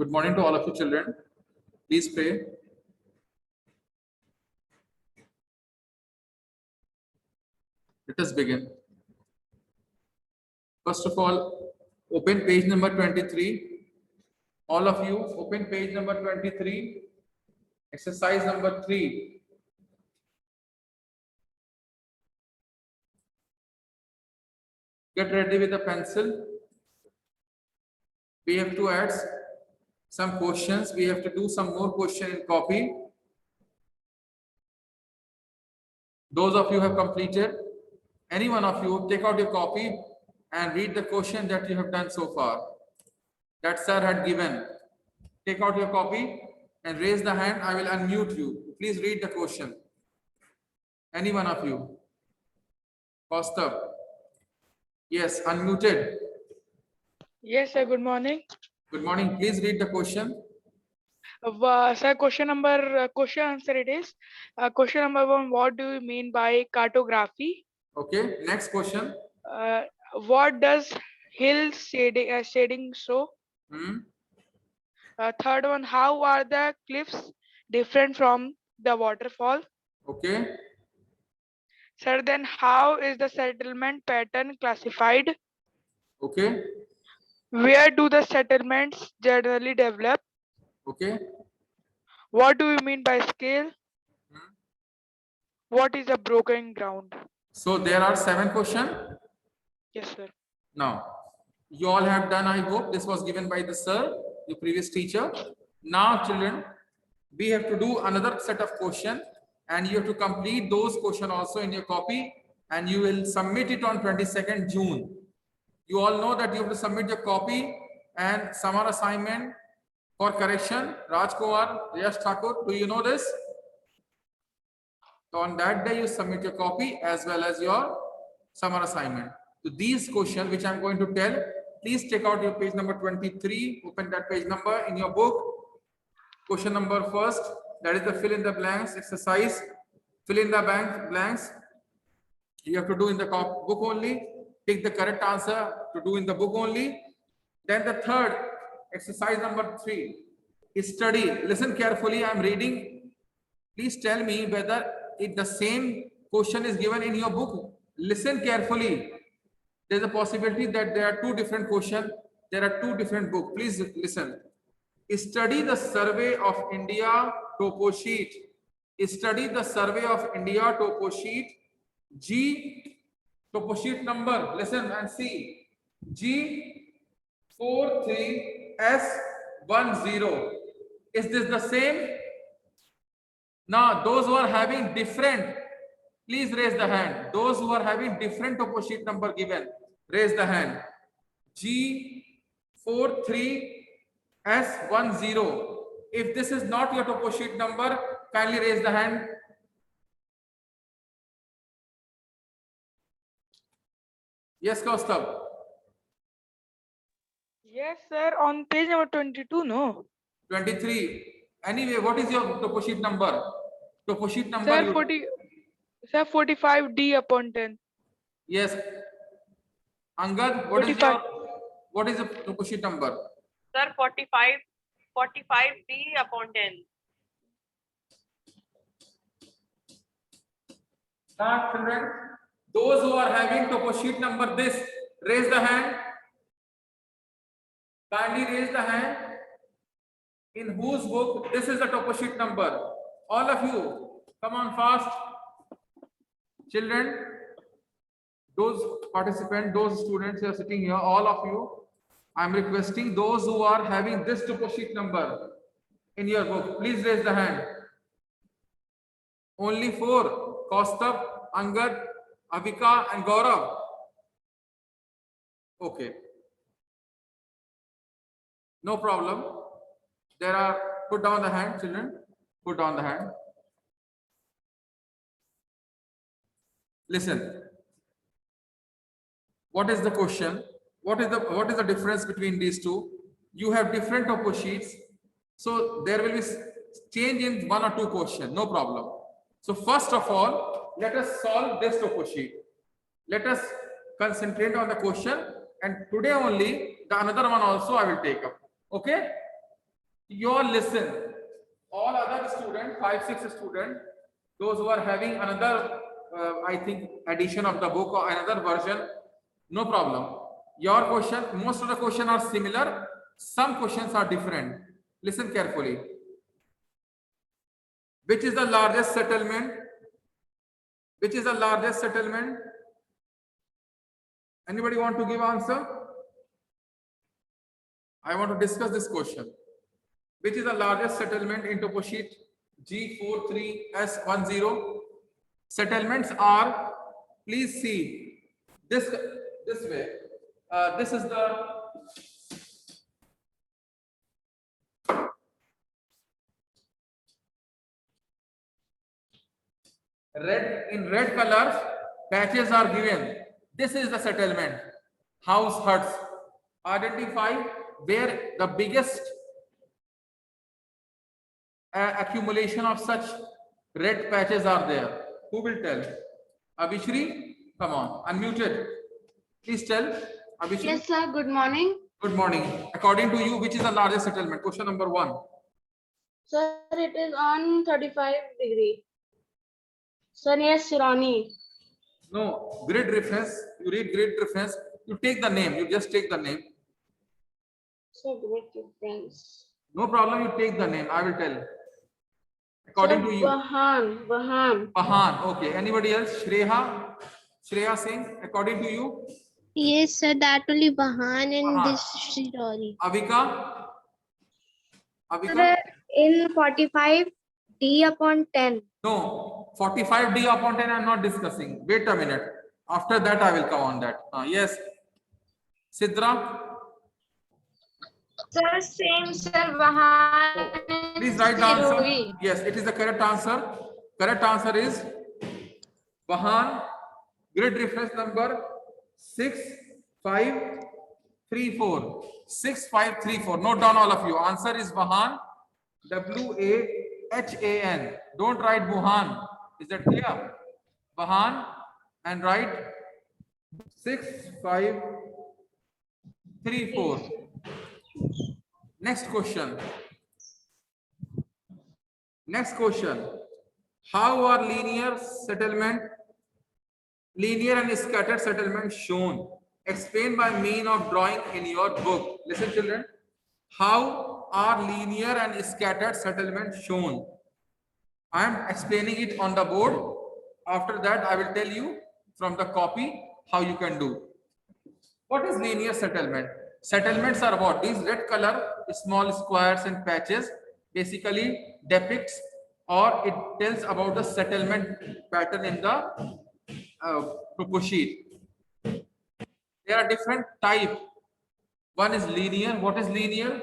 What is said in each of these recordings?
Good morning to all of you children. Please pray. Let us begin. First of all, open page number 23. All of you, open page number 23. Exercise number 3. Get ready with a pencil. We have to add some questions. We have to do some more question in copy. Those of you who have completed, any one of you, take out your copy and read the question that you have done so far, that sir had given. Take out your copy and raise the hand. I will unmute you. Please read the question. Any one of you. Kaustav. Yes, unmuted. Yes, sir. Good morning. Good morning. Please read the question. Sir, question answer it is. Question number 1, what do you mean by cartography? Okay. Next question. What does hill shading show? Third one, how are the cliffs different from the waterfall? Okay. Sir, then how is the settlement pattern classified? Okay. Where do the settlements generally develop? Okay. What do you mean by scale? What is a broken ground? So there are 7 questions. Yes, sir. Now, you all have done, I hope. This was given by the sir, your previous teacher. Now, children, we have to do another set of questions and you have to complete those questions also in your copy and you will submit it on 22nd June. You all know that you have to submit your copy and summer assignment for correction. Rajkumar, Yash Thakur, do you know this? So on that day, you submit your copy as well as your summer assignment. So these questions which I'm going to tell, please take out your page number 23, open that page number in your book. Question number first, that is the fill in the blanks exercise. Fill in the blanks. You have to do in the book only. Pick the correct answer to do in the book only. Then the third, exercise number 3, is study. Listen carefully, I'm reading. Please tell me whether if the same question is given in your book. Listen carefully. There's a possibility that there are 2 different questions. There are 2 different books. Please listen. Study the survey of India topo sheet. Study the survey of India topo sheet. G topo sheet number. Listen and see. G43S10. Is this the same? Now, those who are having different, please raise the hand. Those who are having different topo sheet number given, raise the hand. G43S10. If this is not your topo sheet number, kindly raise the hand. Yes, Kaustav. Yes, sir. On page number 22, no? 23. Anyway, what is your topo sheet number? Topo sheet number. Sir, 45D upon 10. Yes. Angad, what is the topo sheet number? Sir, 45D upon 10. Start, children. Those who are having topo sheet number this, raise the hand. Kindly raise the hand. In whose book this is the topo sheet number? All of you, come on fast. Children, those participants, those students who are sitting here, all of you, I am requesting those who are having this topo sheet number in your book, please raise the hand. Only 4, Kaustav, Angad, Avika and Gaurav. Okay. No problem. There are, put down the hand, children. Put down the hand. Listen. What is the question? What is the difference between these two? You have different topo sheets. So there will be change in 1 or 2 questions. No problem. So first of all, let us solve this topo sheet. Let us concentrate on the question, and today only the another one also I will take up. Okay? You all listen. All other students, 5-6 students, those who are having another, I think, edition of the book or another version, no problem. Your question, most of the questions are similar. Some questions are different. Listen carefully. Which is the largest settlement? Which is the largest settlement? Anybody want to give answer? I want to discuss this question. Which is the largest settlement in topo sheet G43S10? Settlements are, please see this way. This is the red, in red colors, patches are given. This is the settlement. House, huts. Identify where the biggest accumulation of such red patches are there. Who will tell? Abhishri, come on, unmuted. Please tell. Abhishri. Yes, sir. Good morning. Good morning. According to you, which is the largest settlement? Question number 1. Sir, it is on 35 degree. Sir, yes, Shirani. No, grid reference. You read grid reference. You take the name. You just take the name. Sir, great difference. No problem. You take the name. I will tell. According to you. Vahan. Pahan. Okay. Anybody else? Shreya. Shreya Singh. According to you. Yes, sir, that only Vahan and Vahan. this Shirori. Avika. Avika. In 45 D upon 10. No. 45D upon 10. I am not discussing. Wait a minute. After that, I will come on that. Yes. Sidra. Sir, same, sir. Vahan. Please write the answer. Yes, it is the correct answer. Correct answer is Vahan. Grid reference number 6534. 6534. Note down all of you. Answer is Vahan. Wahan. Don't write Wuhan. Is that clear? Vahan and write 6534. Next question. Next question. How are linear and scattered settlement shown? Explain by means of drawing in your book. Listen, children. How are linear and scattered settlement shown? I am explaining it on the board. After that, I will tell you from the copy how you can do. What is linear settlement? Settlements are what? These red color small squares and patches basically depicts or it tells about the settlement pattern in the topo sheet. There are different types. One is linear. What is linear?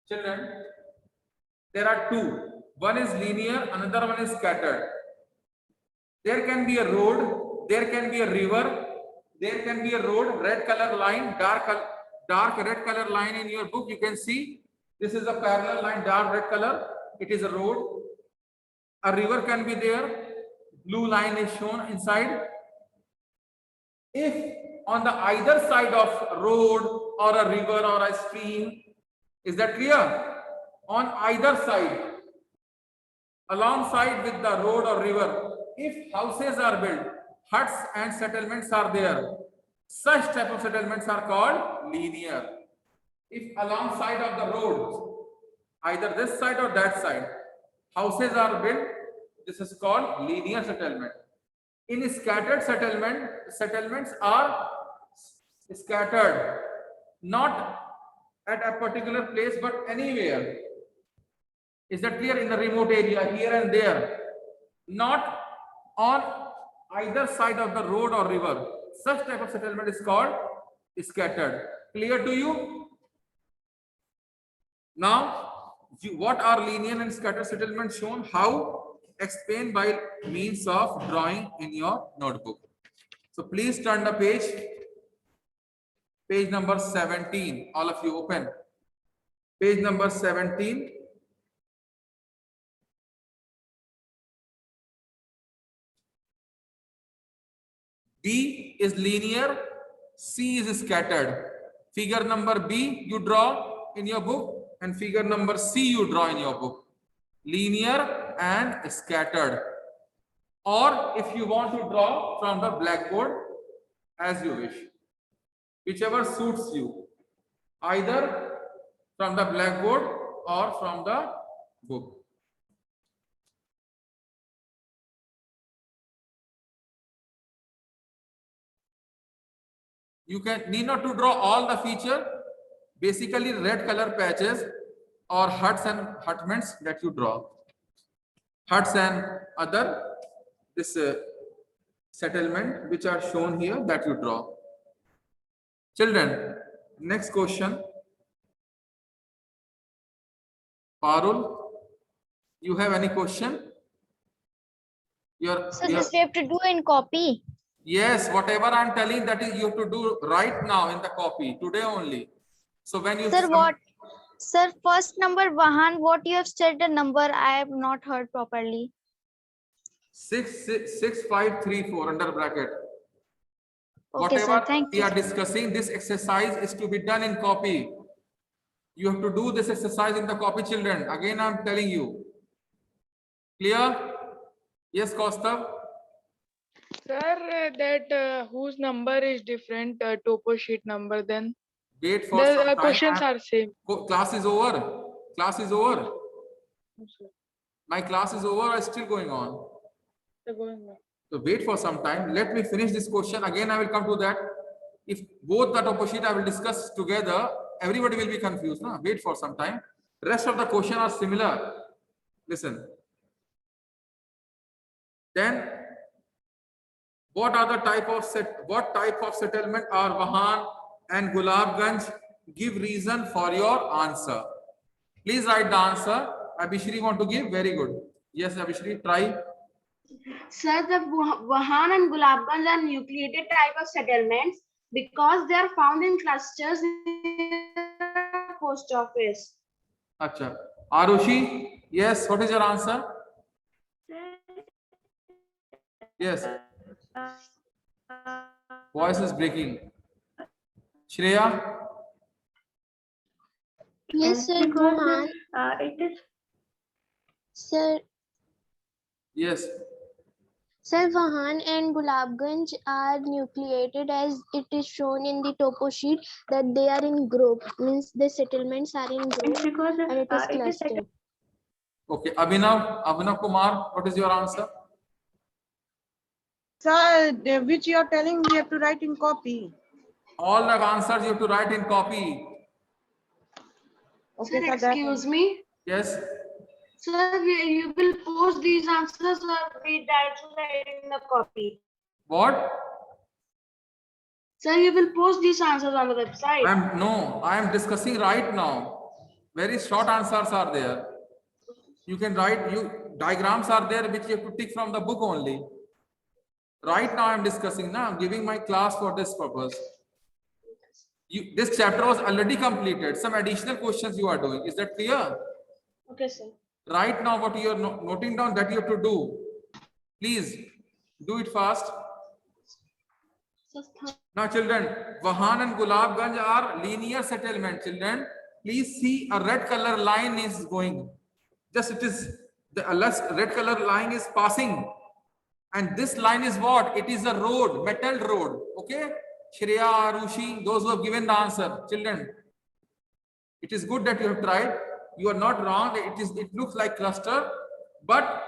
Children, there are two. One is linear, another one is scattered. There can be a road, there can be a river, there can be a road, red color line, dark red color line in your book. You can see this is a parallel line, dark red color. It is a road. A river can be there. Blue line is shown inside. If on the either side of road or a river or a stream, is that clear? On either side, alongside with the road or river, if houses are built, huts and settlements are there, such type of settlements are called linear. If alongside of the road, either this side or that side, houses are built, this is called linear settlement. In scattered settlement, settlements are scattered, not at a particular place, but anywhere. Is that clear? In the remote area, here and there, not on either side of the road or river. Such type of settlement is called scattered. Clear to you? Now, what are linear and scattered settlements shown? How? Explained by means of drawing in your notebook. So please turn the page. Page number 17. All of you open. Page number 17. D is linear, C is scattered. Figure number B you draw in your book, and figure number C you draw in your book. Linear and scattered. Or if you want to draw from the blackboard, as you wish. Whichever suits you. Either from the blackboard or from the book. You need not to draw all the feature, basically red color patches or huts and hutments that you draw. Huts and other this settlement which are shown here that you draw. Children, next question. Parul, you have any question? So this we have to do in copy. Yes, whatever I'm telling, that is you have to do right now in the copy, today only. So when you Sir, what? Sir, first number Vahan, what you have said the number, I have not heard properly. 6534 under bracket. Okay, sir, Whatever thank we you. are discussing, this exercise is to be done in copy. You have to do this exercise in the copy, children. Again, I'm telling you. Clear? Yes, Kaustav? Sir, that whose number is different, topo sheet number, then Wait for some the time. questions are same. Class is over. Class is over. My class is over or still going on? They're going on. So wait for some time. Let me finish this question. Again, I will come to that. If both the topo sheet I will discuss together, everybody will be confused. No? Wait for some time. Rest of the question are similar. Listen. Then, what type of settlement are Vahan and Gulabganj? Give reason for your answer. Please write the answer. Abhishri want to give? Very good. Yes, Abhishri, try. Sir, the Vahan and Gulabganj are nucleated type of settlements because they are found in clusters in the post office. Acha. Arushi, yes, what is your answer? Yes. Voice is breaking. Shreya? Yes, sir. Vahan. It is Sir, Yes. Sir, Vahan and Gulabganj are nucleated as it is shown in the topo sheet that they are in group. Means the settlements are in group because and it is clustered. Okay. Abhinav Kumar, what is your answer? Sir, which you are telling we have to write in copy. All the answers you have to write in copy. Okay, Sir, sir, that- excuse me. Yes. Sir, you will post these answers or we write in the copy. What? Sir, you will post these answers on the website. I am discussing right now. Very short answers are there. You can write, diagrams are there which you have to tick from the book only. Right now I am discussing now. I'm giving my class for this purpose. This chapter was already completed. Some additional questions you are doing. Is that clear? Okay, sir. Right now what you are noting down that you have to do. Please do it fast. Now children, Vahan and Gulabganj are linear settlement. Children, please see a red color line is going. Just it is the red color line is passing. And this line is what? It is a road, metal road. Okay? Shreya, Arushi, those who have given the answer. Children, it is good that you have tried. You are not wrong. It looks like cluster. But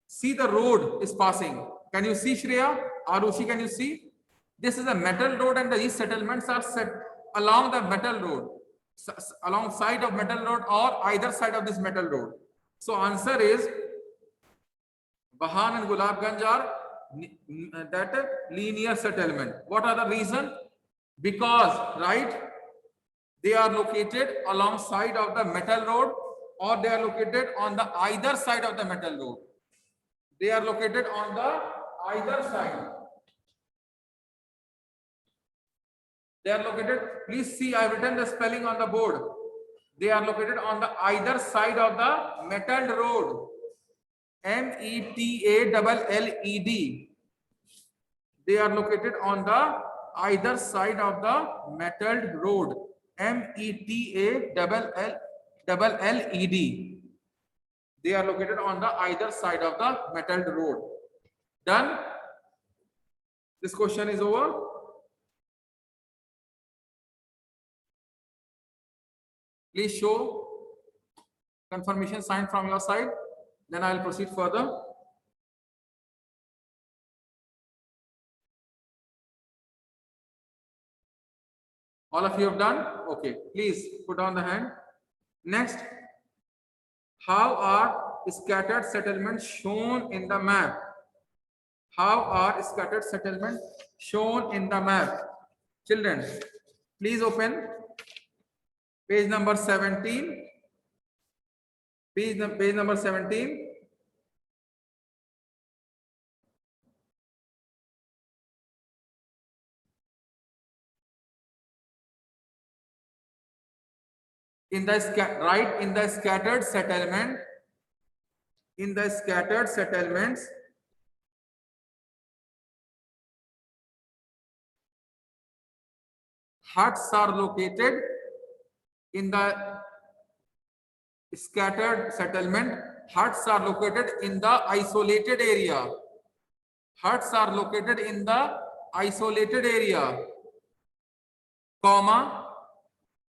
see the road is passing. Can you see Shreya? Arushi, can you see? This is a metal road, and these settlements are set along the metal road, alongside of metal road or either side of this metal road. So answer is Vahan and Gulabganj are that linear settlement. What are the reason? Because, right, they are located alongside of the metal road, or they are located on the either side of the metal road. They are located on the either side. They are located, please see, I have written the spelling on the board. They are located on the either side of the metal road. METALLED. They are located on the either side of the metalled road. METALLED. They are located on the either side of the metalled road. Done? This question is over. Please show confirmation sign from your side. Then I will proceed further. All of you have done? Okay. Please put down the hand. Next. How are scattered settlements shown in the map? How are scattered settlements shown in the map? Children, please open page number 17. Page number 17. In the scattered settlement, in the scattered settlements, huts are located in the scattered settlement. Huts are located in the isolated area. Huts are located in the isolated area, comma,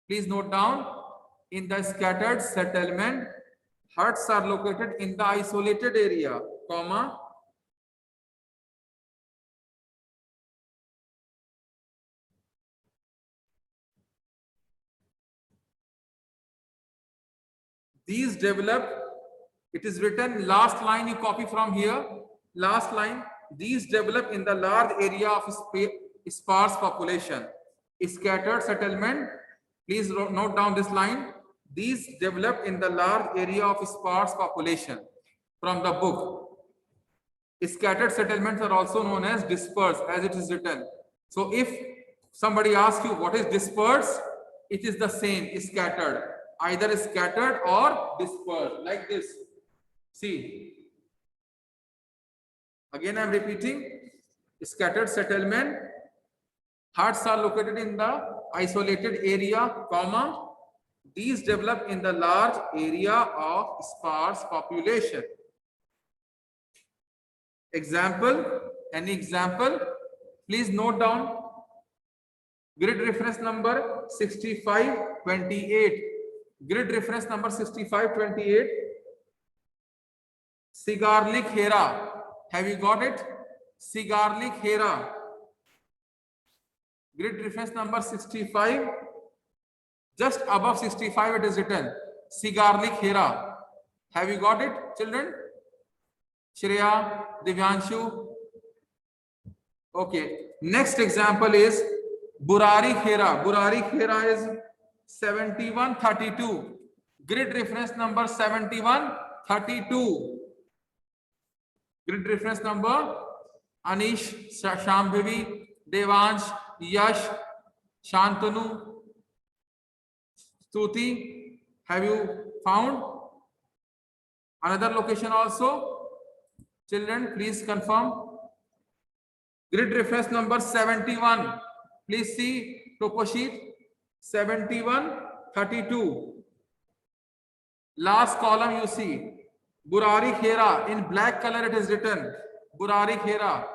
please note down, in the scattered settlement, huts are located in the isolated area, comma, these develop, it is written last line, you copy from here, last line, these develop in the large area of sparse population. Scattered settlement, please note down this line, these develop in the large area of sparse population. From the book, scattered settlements are also known as dispersed, as it is written. So if somebody asks you what is dispersed, it is the same, scattered, either scattered or dispersed, like this. See, again I am repeating, scattered settlement, huts are located in the isolated area, comma, these develop in the large area of sparse population. Example, any example? Please note down grid reference number 6528. Grid reference number 6528. Sigarlik Hera. Have you got it? Sigarlik Hera. Grid reference number 65. Just above 65 it is written Sigarlik Hera. Have you got it, children? Shreya, Divyanshu. Okay. Next example is Burari Khera. Burari Khera is 7132. Grid reference number 7132. Grid reference number Anish, Shambhavi, Devansh, Yash, Shantanu, Stuti. Have you found another location also? Children, please confirm. Grid reference number 71. Please see topo sheet 7132. Last column you see Burari Khera. In black color it is written Burari Khera.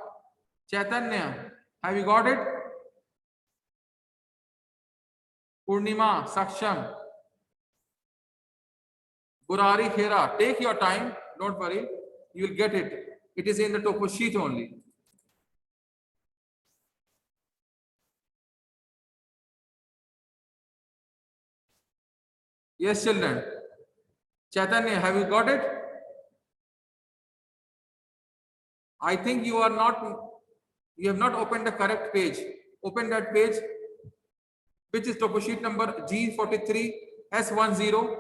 Chaitanya, have you got it? Purnima, Saksham. Burari Khera. Take your time. Don't worry. You will get it. It is in the topo sheet only. Yes, children. Chaitanya, have you got it? I think you have not opened the correct page. Open that page, which is topo sheet number G43 S10.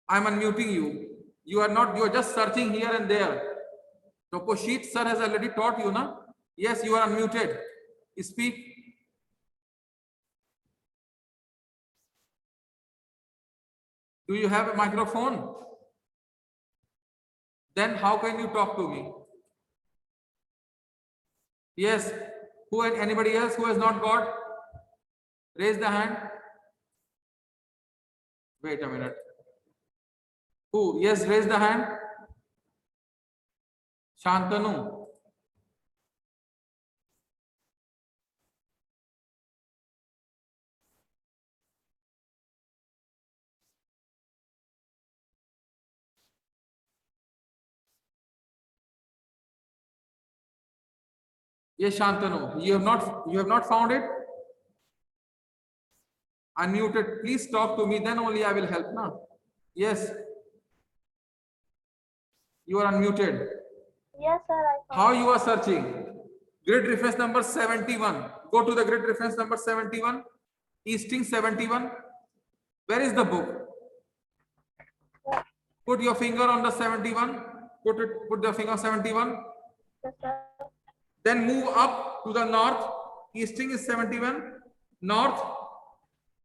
I'm unmuting you. You are just searching here and there. Topo sheet, sir has already taught you, na? Yes, you are unmuted. Speak. Do you have a microphone? Then how can you talk to me? Yes. Who and anybody else who has not got? Raise the hand. Wait a minute. Who? Yes, raise the hand. Shantanu. Yes, Shantanu. You have not found it? Unmuted. Please talk to me, then only I will help. Na? Yes. You are unmuted. Yes, sir. How you are searching? Grid reference number 71. Go to the grid reference number 71. Easting 71. Where is the book? Put your finger on the 71. Put the finger on 71. Yes, sir. Then move up to the north. Easting is 71. North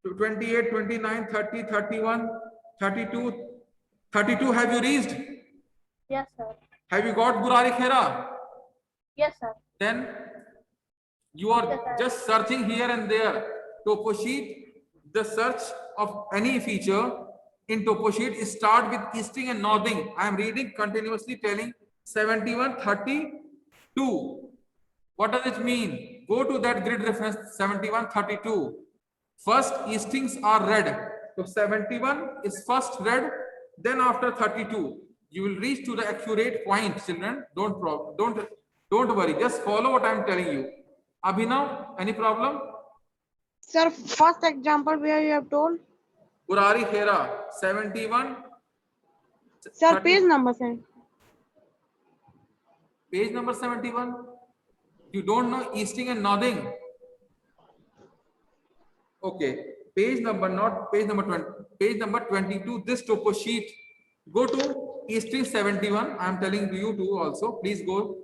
to 28, 29, 30, 31, 32. 32 have you reached? Yes, sir. Have you got Burari Khera? Yes, sir. Then you are just searching here and there. Topo sheet, the search of any feature in topo sheet start with easting and northing. I am reading continuously telling 71, 32. What does it mean? Go to that grid reference 71, 32. First eastings are red. So 71 is first red. Then after 32, you will reach to the accurate point, children. Don't worry. Just follow what I am telling you. Abhinav, any problem? Sir, first example where you have told. Burari Khera, 71. Sir, 30. page number, sir. Page number 71. You don't know easting and northing. Okay. Page number, not page number 20. Page number 22. This topo sheet. Go to easting 71. I am telling you to also. Please go.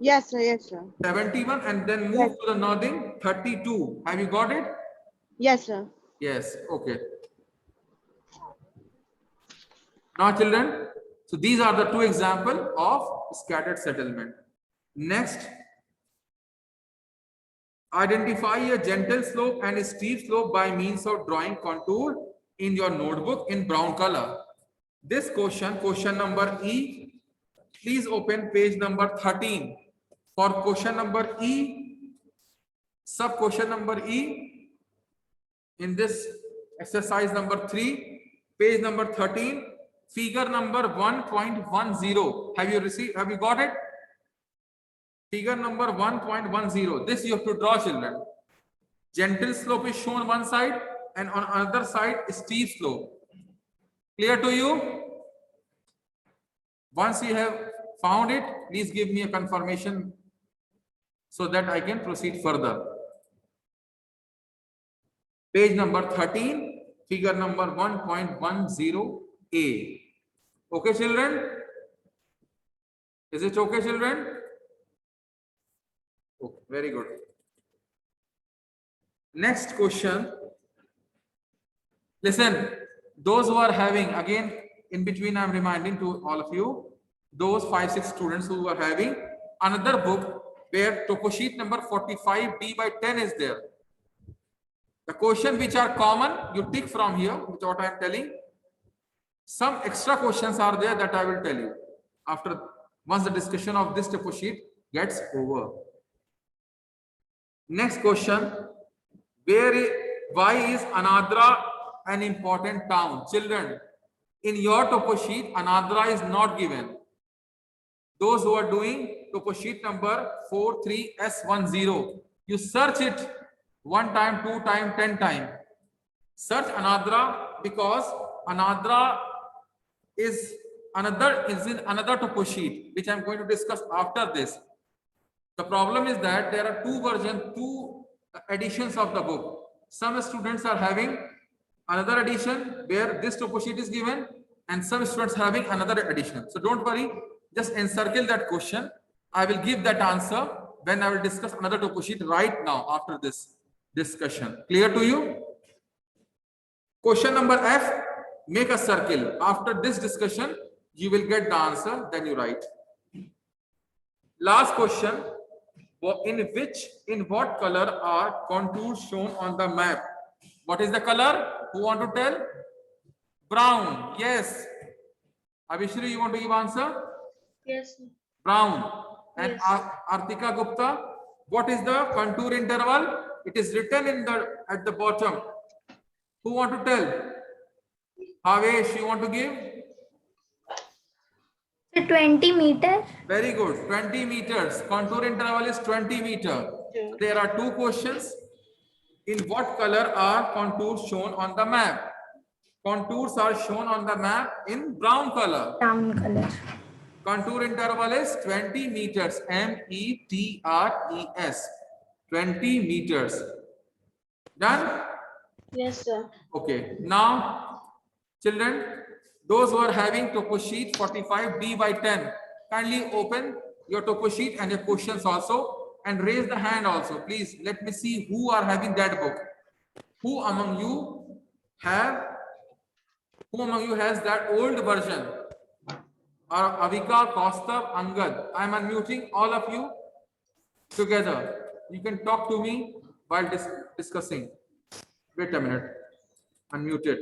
Yes, sir. Yes, sir. 71 and then move to the northing 32. Have you got it? Yes, sir. Yes. Okay. Now, children, so these are the two examples of scattered settlement. Next, identify a gentle slope and a steep slope by means of drawing contour in your notebook in brown color. This question number E, please open page number 13. For question number E, sub question number E, in this exercise number 3, page number 13, figure number 1.10. Have you got it? Figure number 1.10. This you have to draw, children. Gentle slope is shown one side and on another side steep slope. Clear to you? Once you have found it, please give me a confirmation so that I can proceed further. Page number 13, figure number 1.10A. Okay, children? Is it okay, children? Okay, very good. Next question. Listen, those who are having, again, in between, I'm reminding to all of you, those 5-6 students who are having another book where topo sheet number 45D by 10 is there. The question which are common, you tick from here, which what I am telling. Some extra questions are there that I will tell you after once the discussion of this topo sheet gets over. Next question, why is Anadra an important town? Children, in your topo sheet, Anadra is not given. Those who are doing topo sheet number 43S10, you search it 1 time, 2 time, 10 time. Search Anadra because Anadra is in another topo sheet, which I'm going to discuss after this. The problem is that there are two editions of the book. Some students are having another edition where this topo sheet is given, and some students having another edition. So don't worry, just encircle that question. I will give that answer when I will discuss another topo sheet right now after this discussion. Clear to you? Question number F, make a circle. After this discussion, you will get the answer, then you write. Last question, in what color are contours shown on the map? What is the color? Who want to tell? Brown. Yes. Abhishri, you want to give answer? Yes. Brown. And Yes. Artika Gupta, what is the contour interval? It is written at the bottom. Who want to tell? Havesh, you want to give? 20 meter. Very good. 20 meters. Contour interval is 20 meter. There are two questions. In what color are contours shown on the map? Contours are shown on the map in brown color. Brown color. Contour interval is 20 meters. METRES. 20 meters. Done? Yes, sir. Okay. Now, children, those who are having topo sheet 45D by 10, kindly open your topo sheet and your questions also, and raise the hand also. Please let me see who are having that book. Who among you has that old version? Avika, Kaustav, Angad. I am unmuting all of you together. You can talk to me while discussing. Wait a minute. Unmuted.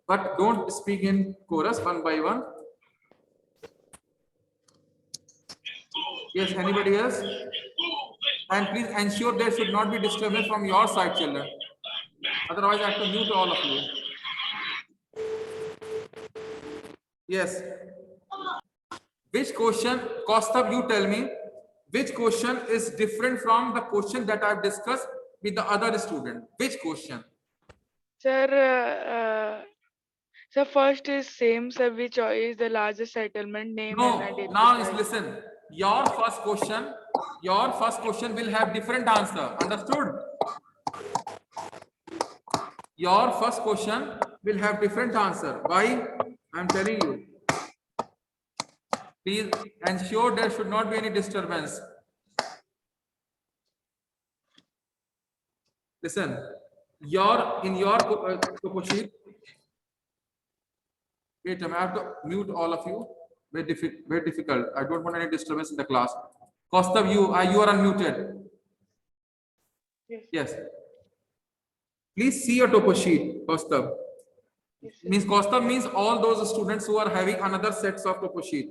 But don't speak in chorus one by one. Yes, anybody else? And please ensure there should not be disturbance from your side, children. Otherwise, I have to mute all of you. Yes. Which question, Kaustav, you tell me, which question is different from the question that I've discussed with the other student? Which question? Sir, so first is same, sir, which is the largest settlement name No, and identity. now is listen. Your first question will have different answer. Understood? Your first question will have different answer. Why? I'm telling you. Please ensure there should not be any disturbance. Listen, in your topo sheet. Wait a minute, I have to mute all of you. Very difficult. I don't want any disturbance in the class. Kaustav, you are unmuted. Yes. Please see your topo sheet, Kaustav. Kaustav means all those students who are having another sets of topo sheet.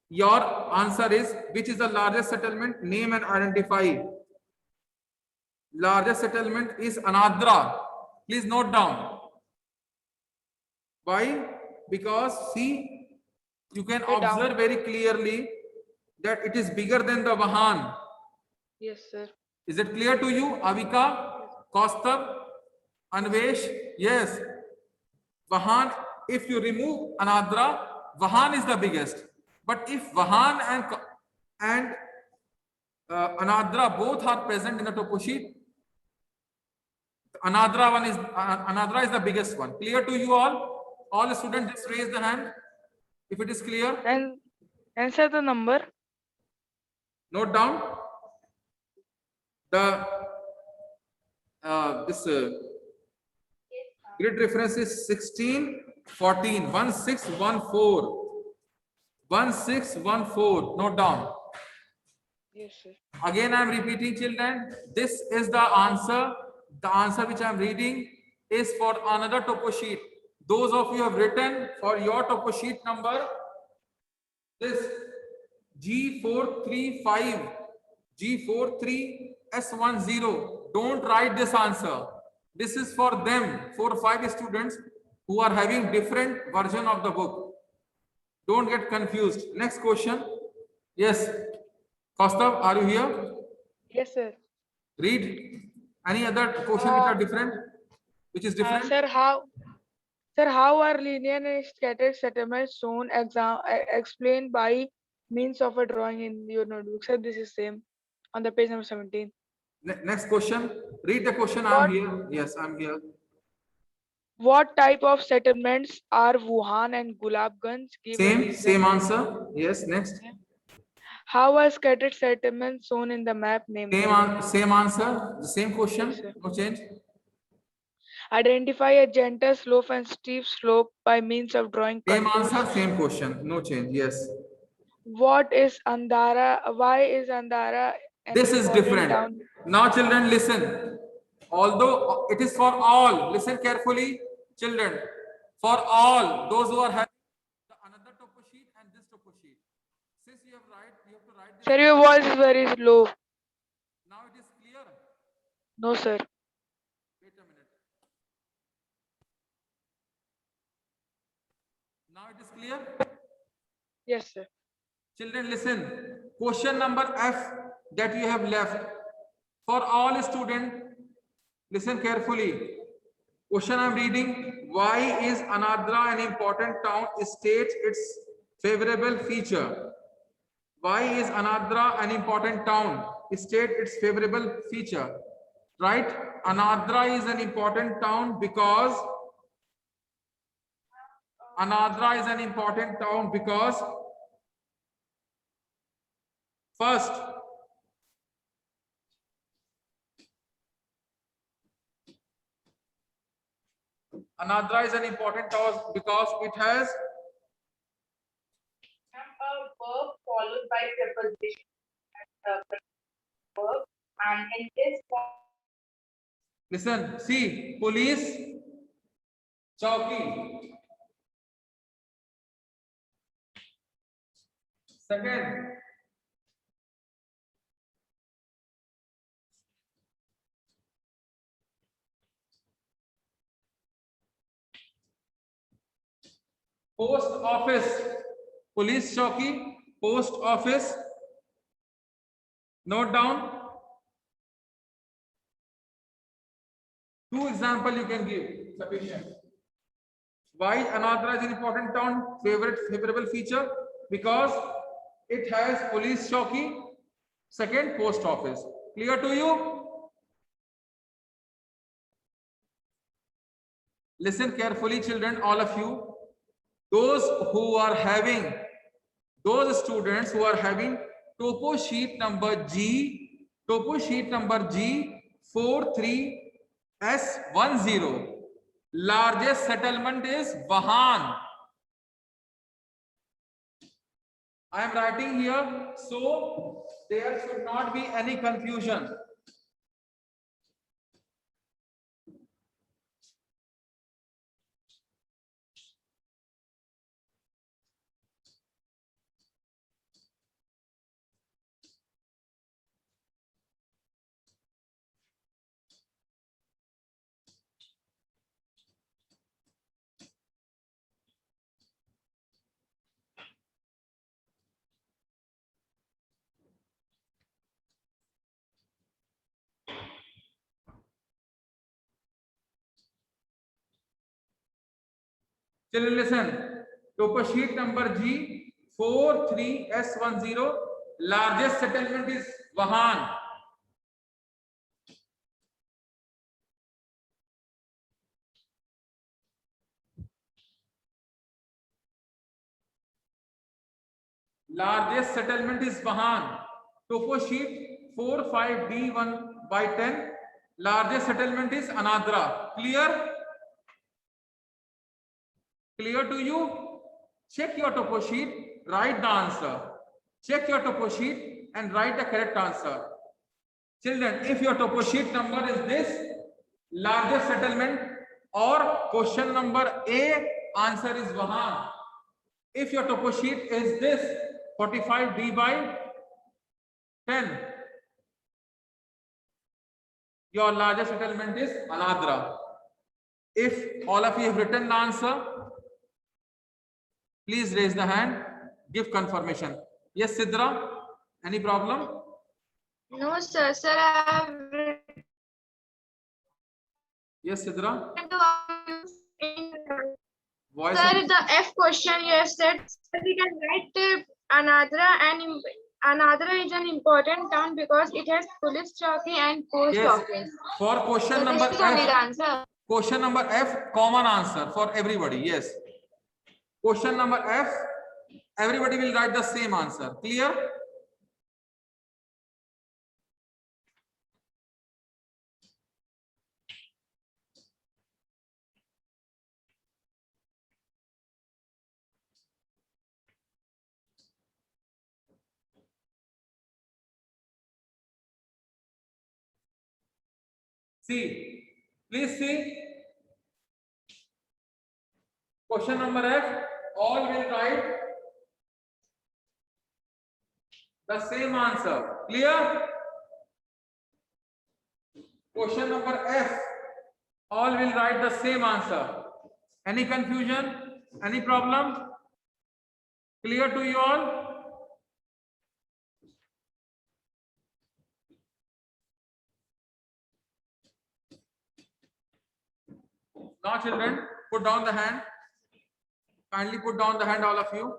Your answer is, which is the largest settlement? Name and identify. Largest settlement is Anadra. Please note down. Why? Because see, you can observe very clearly that it is bigger than the Vahan. Yes, sir. Is it clear to you, Avika, Kaustav, Anvesh? Yes. Vahan, if you remove Anadra, Vahan is the biggest. But if Vahan and Anadra both are present in the topo sheet, Anadra is the biggest one. Clear to you all? All students just raise the hand if it is clear. And answer the number. Note down the grid reference is 1614 1614 1614. Note down. Yes, sir. Again, I am repeating, children. This is the answer. The answer which I am reading is for another topo sheet. Those of you have written for your topo sheet number, this G435, G43S10. Don't write this answer. This is for them, 4 or 5 students who are having different version of the book. Don't get confused. Next question. Yes. Kaustav, are you here? Yes, sir. Read Any other question which are different? Which is different? Sir, how are linear and scattered settlements shown? Explained by means of a drawing in your notebook. Sir, this is same on the page number 17. Next question. Read the question. What- I'm here. Yes, I'm here. What type of settlements are Wuhan and Gulabganj? Give a reason. Same answer. Yes. Next. How are scattered settlements shown in the map? Name them. Same answer. The same question. Yes, sir. No change. Identify a gentle slope and steep slope by means of drawing Same contours. answer. Same question. No change. Yes. What is Andhara? Why is Andhara an This is important different. town? Now, children, listen. Although it is for all, listen carefully, children. For all those who are having another topo sheet and this topo sheet. Since you have to write this. Sir, your voice is very low. Now it is clear. No, sir. Wait a minute. Now it is clear. Yes, sir. Children, listen. Question number F that you have left for all students. Listen carefully. Question I'm reading. Why is Anadra an important town? State its favorable feature. Why is Anadra an important town? State its favorable feature. Right? Anadra is an important town because first, Anadra is an important town because it has A verb followed by preposition verb, and in this form, listen, see, police, chowki. Second, post office, police chowki, post office. Note down. 2 examples you can give. Sufficient. Why Anadra is an important town? Favorable feature because it has police chowki. Second, post office. Clear to you? Listen carefully, children, all of you. Those students who are having topo sheet number G 43S10. Largest settlement is Vahan. I am writing here, so there should not be any confusion. Children, listen. Topo sheet number G 43S10. Largest settlement is Vahan. Largest settlement is Vahan. Topo sheet 45D1/10. Largest settlement is Anadra. Clear? Clear to you? Check your topo sheet, write the answer. Check your topo sheet and write the correct answer. Children, if your topo sheet number is this, largest settlement, or question number A, answer is Vahan. If your topo sheet is this, 45D/10, your largest settlement is Anadra. If all of you have written the answer, please raise the hand, give confirmation. Yes, Sidra, any problem? No, sir. Sir, I have Yes, Sidra. Voice. Sir, the F question you have said, we can write another and another is an important town because it has police chowki and post Yes. office. For question So number this is only the F. answer. Question number F, common answer for everybody. Yes. Question number F, everybody will write the same answer. Clear? See, please see. Question number F, all will write the same answer. Clear? Question number F, all will write the same answer. Any confusion? Any problem? Clear to you all? Now children, put down the hand. Kindly put down the hand, all of you.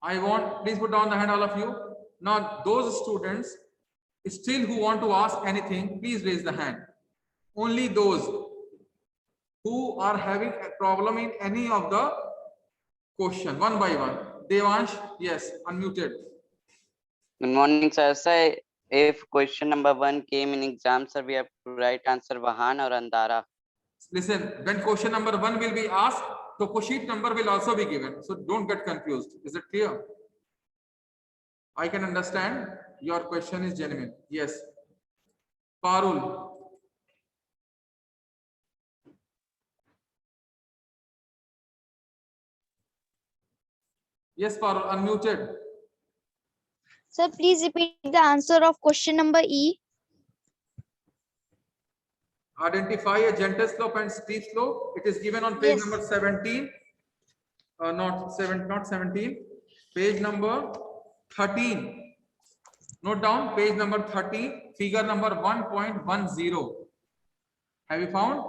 I want, please put down the hand, all of you. Now, those students still who want to ask anything, please raise the hand. Only those who are having a problem in any of the question, one by one. Devansh, yes, unmuted. Good morning, sir. Sir, if question number 1 came in exam, sir, we have to write answer Vahan or Andara. Listen, when question number 1 will be asked, topo sheet number will also be given. So don't get confused. Is it clear? I can understand your question is genuine. Yes. Parul. Yes, Parul, unmuted. Sir, please repeat the answer of question number E. Identify a gentle slope and steep slope. It is given on page Yes. number 17. Not 17. Page number 13. Note down page number 13, figure number 1.10. Have you found?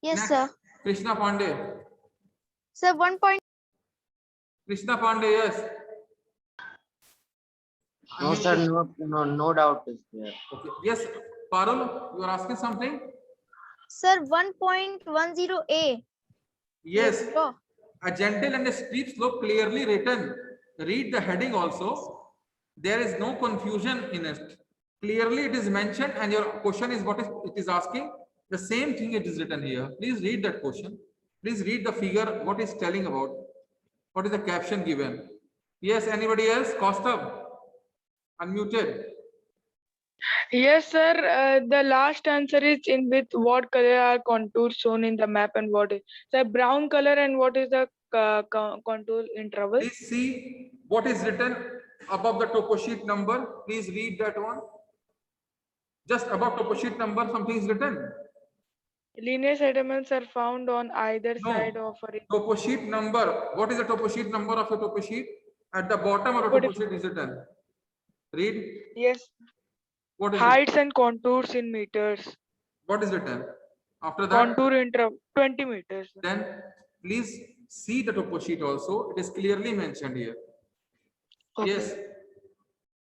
Yes, Next, sir. Krishna Pandey. Sir, 1 point. Krishna Pandey, yes. No, sir, no doubt is there. Okay. Yes, Parul, you are asking something? Sir, 1.10A. Yes. Go. A gentle and a steep slope clearly written. Read the heading also. There is no confusion in it. Clearly it is mentioned and your question is what it is asking. The same thing it is written here. Please read that question. Please read the figure, what is telling about. What is the caption given? Yes, anybody else? Kaustubh, unmuted. Yes, sir. The last answer is in with what color are contours shown in the map and what is the brown color and what is the contour interval? Please see what is written above the topo sheet number. Please read that one. Just above topo sheet number, something is written. Linear settlements are found on either No. side of a Topo sheet number. What is the topo sheet number of a topo sheet? At the bottom of the topo sheet is written. Read. Yes. What is it? Heights and contours in meters. What is written? After that, Contour interval 20 meters. then please see the topo sheet also. It is clearly mentioned here. Okay. Yes.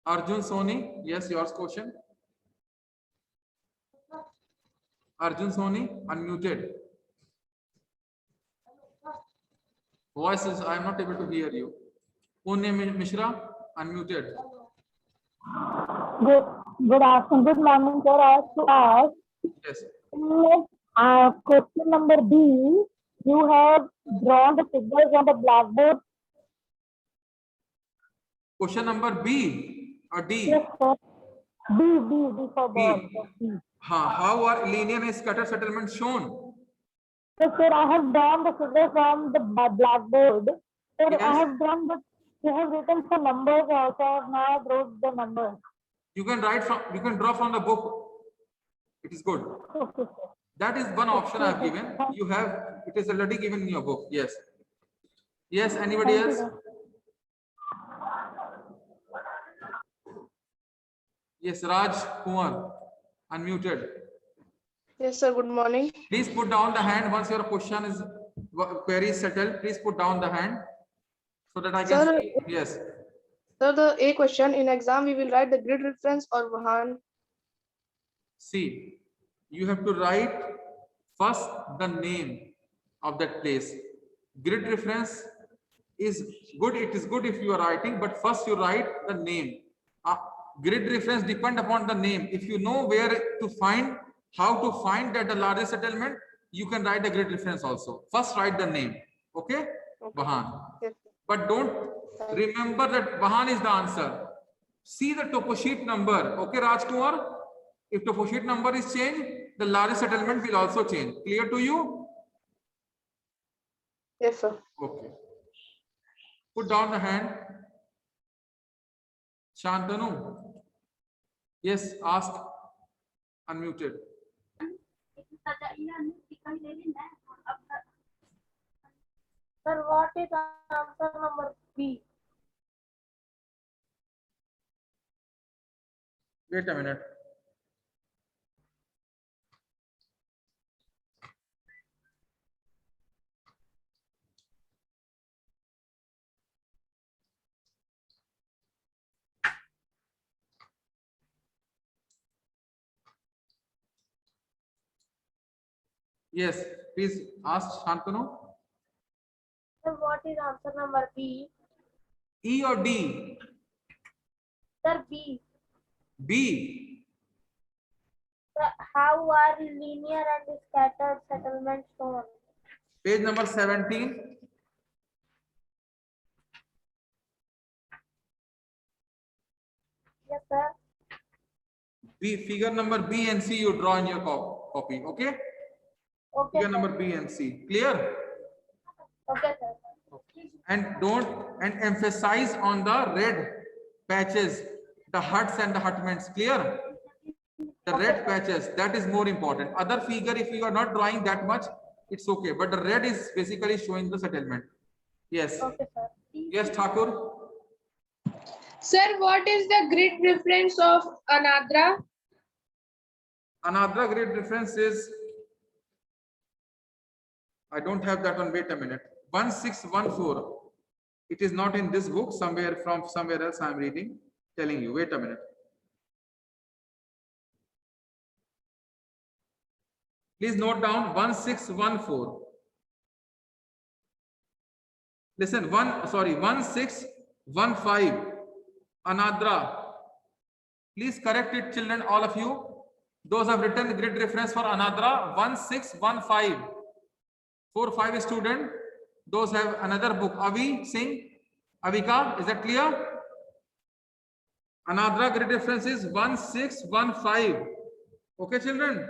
Arjun Soni. Yes, yours question. Arjun Soni, unmuted. Voices, I am not able to hear you. Pune Mishra, unmuted. Good afternoon, good morning, sir. I have to ask. Yes. Question number B. You have drawn the figures on the blackboard. Question number B or D? Yes, sir. B for ball. B. How are linear and scatter settlements shown? Yes, sir. I have drawn the figures from the blackboard. Sir, Yes. I have drawn the. You have written some numbers also. Now I wrote the numbers. You can write from. You can draw from the book. It is good. Okay, sir. That is one option I have given. You have. It is already given in your book. Yes. Yes, anybody Thank you, else? sir. Yes, Raj Kumar, unmuted. Yes, sir. Good morning. Please put down the hand once your question is query is settled. Please put down the hand so that I can Sir, see. Yes. sir, the A question in exam we will write the grid reference or Vahan. See, you have to write first the name of that place. Grid reference is good. It is good if you are writing, but first you write the name. Grid reference depend upon the name. If you know where to find, how to find that the largest settlement, you can write the grid reference also. First write the name. Okay? Vahan. Yes, But don't remember that Vahan is the answer. See the topo sheet number. Okay, Rajkumar? If topo sheet number is changed, the largest settlement will also change. Clear to you? yes, sir. Okay. Put down the hand. Shantanu. Yes, ask. Unmuted. Sir, what is answer number B? Wait a minute. Yes, please ask Shantanu. Sir, what is answer number B? E or D? Sir, B. B. Sir, how are linear and scattered settlements shown? Page number 17. Yes, sir. B, figure number B and C you draw in your copy. Okay? Okay, Figure sir. number B and C. Clear? Okay, sir. And emphasize on the red patches, the huts and the hutments. Clear? The red patches, that is more important. Other figure, if you are not drawing that much, it's okay. But the red is basically showing the settlement. Yes. Okay, sir. Yes, Thakur. Sir, what is the grid reference of Anadra? Another grid reference is, I don't have that one. Wait a minute. 1614. It is not in this book. Somewhere else I am reading. Telling you. Wait a minute. Please note down 1614. Listen, 1615. Anadra. Please correct it, children, all of you. Those have written grid reference for Anadra 1615. 4-5 student. Those have another book. Avi Singh. Avika, is that clear? Anadra grid reference is 1615. Okay, children.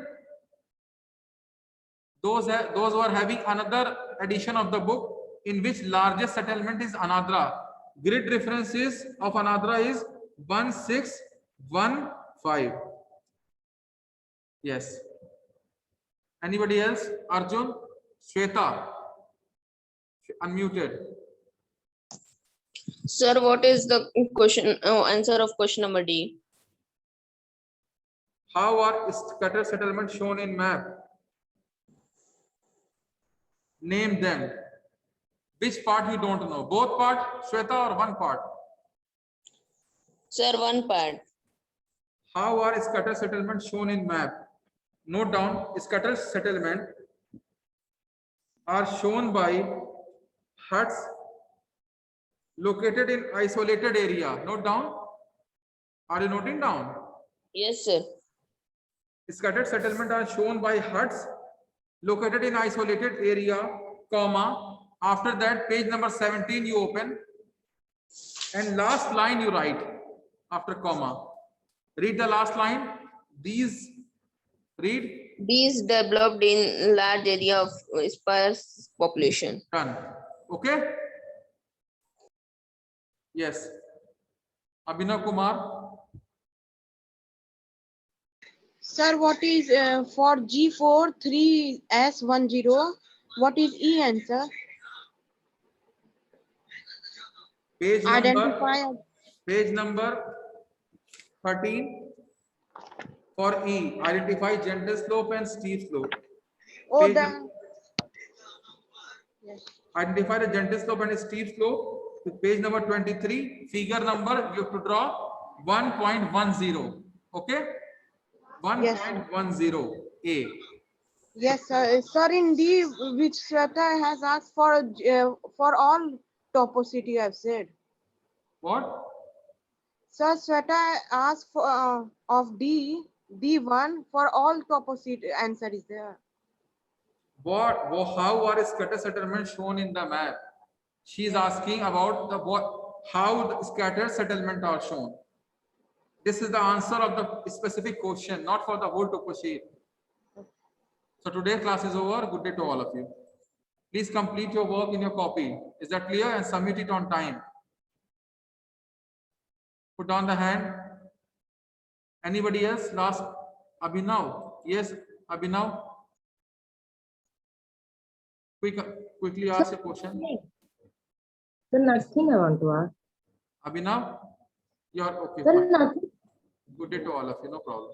Those who are having another edition of the book in which largest settlement is Anadra. Grid references of Anadra is 1615. Yes. Anybody else? Arjun? Shweta? Unmuted. Sir, what is the answer of question number D? How are scattered settlements shown in map? Name them. Which part you don't know? Both part, Shweta, or one part? Sir, one part. How are scattered settlements shown in map? Note down, scattered settlement are shown by huts located in isolated area. Note down. Are you noting down? Yes, sir. Scattered settlement are shown by huts located in isolated area, comma. After that, page number 17 you open, and last line you write after comma. Read the last line. These developed in large area of sparse population. Done. Okay. Yes. Abhinav Kumar. Sir, what is for G4 3S10? What is E answer? Page number, Identify. page number 13 for E. Identify gentle slope and steep slope. Oh, Page the. Yes. Identify the gentle slope and steep slope. Page number 23, figure number, you have to draw 1.10. Okay? 1.10 A. Yes, sir. Sir, in D, which Sweta has asked for all topocity, you have said. What? Sir, Sweta asked for of D1 for all topocity. Answer is there. How are scatter settlements shown in the map? She is asking about how the scattered settlement are shown. This is the answer of the specific question, not for the whole topo sheet. So today's class is over. Good day to all of you. Please complete your work in your copy. Is that clear? And submit it on time. Put down the hand. Anybody else? Last, Abhinav. Yes, Abhinav. Quickly ask your question. So nothing I want to ask. Abhinav, you're okay. Sir, Fine. nothing. Good day to all of you. No problem.